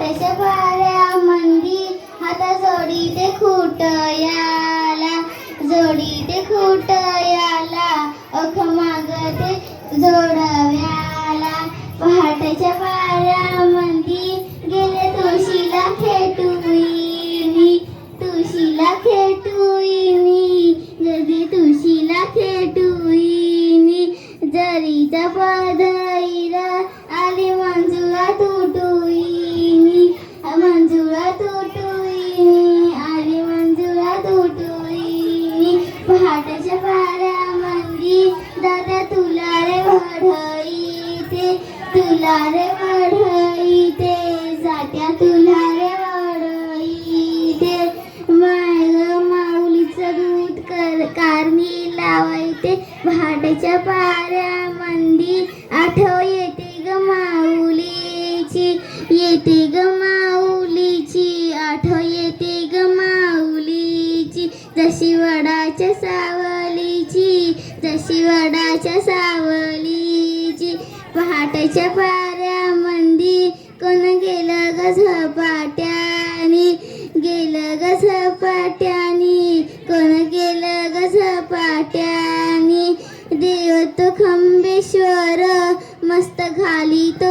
पहाटेच्या पाऱ्यामंदी हाता जोडीते खुटयाला, जोडीते खुटयाला, अख मागते जोडव्याला. पहाटेच्या पाऱ्यामंदी गेले तुळशीला खेटुईनी, तुळशीला खेटुईनी, गेले तुळशीला खेटुईनी. जरीचा पदईला आली मंजुळा तुटुईनी, मंजुळा तुटुईनी, आली मंजुळा तुटुईनी. पहाटेच्या पाऱ्यामंदी दादा तुला रे वढईते, तुला रे वढईते, जात्या तुला रे वढईते. माय ग माऊलीचं दूध कारणी लावायते. पहाटेच्या पाऱ्यामंदी आठव येते ग माऊलीची, येते ग माऊलीची, आठव येते ग माऊलीची. जशी वडाच्या सावलीची, जशी वडाच्या सावलीची. पहाटेच्या पाऱ्यामंदी कोण गेलं ग झपाट्यानी, गेलं ग झपाट्यानी, कोण गेलं ग झपाट्यानी. देव तो खंबेश्वर मस्त घाली तो